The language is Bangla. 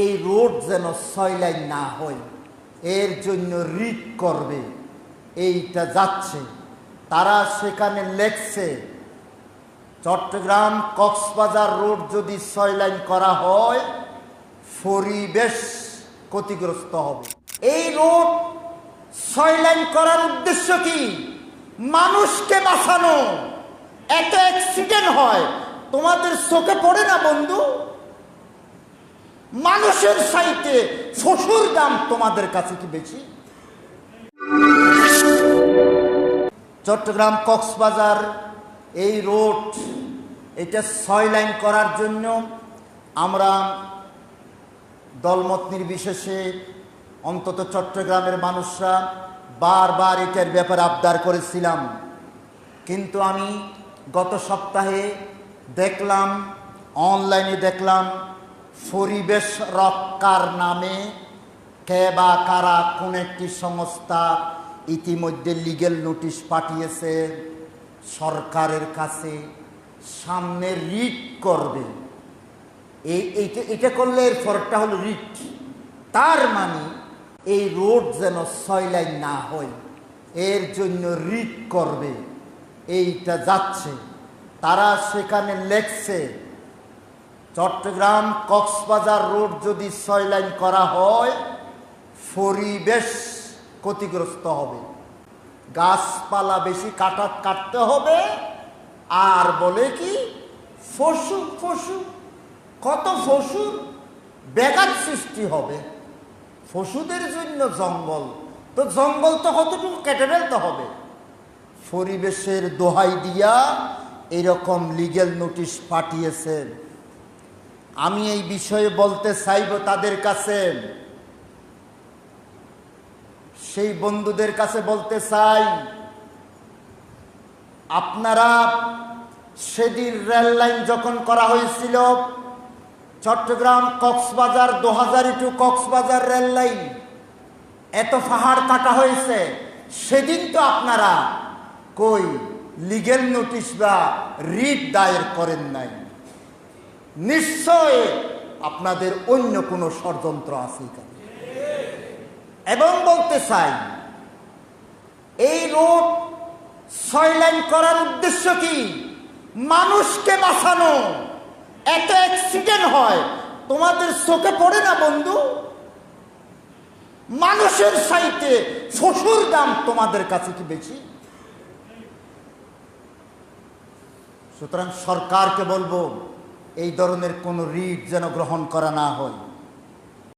এই রোড যেন 6 লাইন না হয়, এর জন্য রিট করবে। এইটা যাচ্ছে, তারা সেখানে লেখছে চট্টগ্রাম কক্সবাজার রোড যদি 6 লাইন করা হয় পরিবেশ ক্ষতিগ্রস্ত হবে। এই রোড 6 লাইন করার উদ্দেশ্য কি? মানুষকে বাঁচানো। এত অ্যাক্সিডেন্ট হয়, তোমাদের চোখে পড়ে না বন্ধু? মানুষের চাইতে পশুর দাম তোমাদের কাছে কি বেশি? চট্টগ্রাম কক্সবাজার এই রোড এটা 6 লাইন করার জন্য আমরা দলমত নির্বিশেষে অন্তত চট্টগ্রামের মানুষরা বারবার এটার ব্যাপারে আবদার করেছিলাম। কিন্তু আমি গত সপ্তাহে দেখলাম, অনলাইনে দেখলাম, পরিবেশ রক্ষার নামে কে বা কারা কোন একটি সংস্থা ইতিমধ্যে লিগ্যাল নোটিশ পাঠিয়েছে সরকারের কাছে, সামনে রিট করবে। এটা করলে এর ফরকটা হলো রিট। তার মানে এই রোড যেন 6 লাইন না হয়, এর জন্য রিট করবে। এইটা যাচ্ছে, তারা সেখানে লেখছে চট্টগ্রাম কক্সবাজার রোড যদি 6 লাইন করা হয় পরিবেশ ক্ষতিগ্রস্ত হবে, গাছপালা বেশি কাটতে হবে, আর বলে কি পশু কত পশুর ব্যাঘাত সৃষ্টি হবে। পশুদের জন্য জঙ্গল, তো জঙ্গল তো কতটুকু কেটে ফেলতে হবে। পরিবেশের দোহাই দিয়া এরকম লিগ্যাল নোটিশ পাঠিয়েছে। আমি এই বিষয়ে বলতে চাইব তাদের কাছে, সেই বন্ধুদের কাছে বলতে চাই, আপনারা সেদিন রেল লাইন যখন করা হয়েছিল Chittagong Cox's Bazar 2000 to Cox's Bazar rail line, এত পাহাড় কাটা হয়েছে, সেদিন তো আপনারা কই লিগ্যাল নোটিশ বা রিট দায়ের করেন নাই। নিশ্চয় আপনাদের অন্য কোনো ষড়যন্ত্র আছে। এবং বলতে চাই, এই রোড 6 লাইন করার উদ্দেশ্য কি? মানুষকে বাঁচানো। এত অ্যাক্সিডেন্ট হয়, তোমাদের চোখে পড়ে না বন্ধু? মানুষের চাইতে পশুর দাম তোমাদের কাছে কি বেশি? সুতরাং সরকারকে বলবো এই ধরনের কোনো রিট যেন গ্রহণ করা না হয়।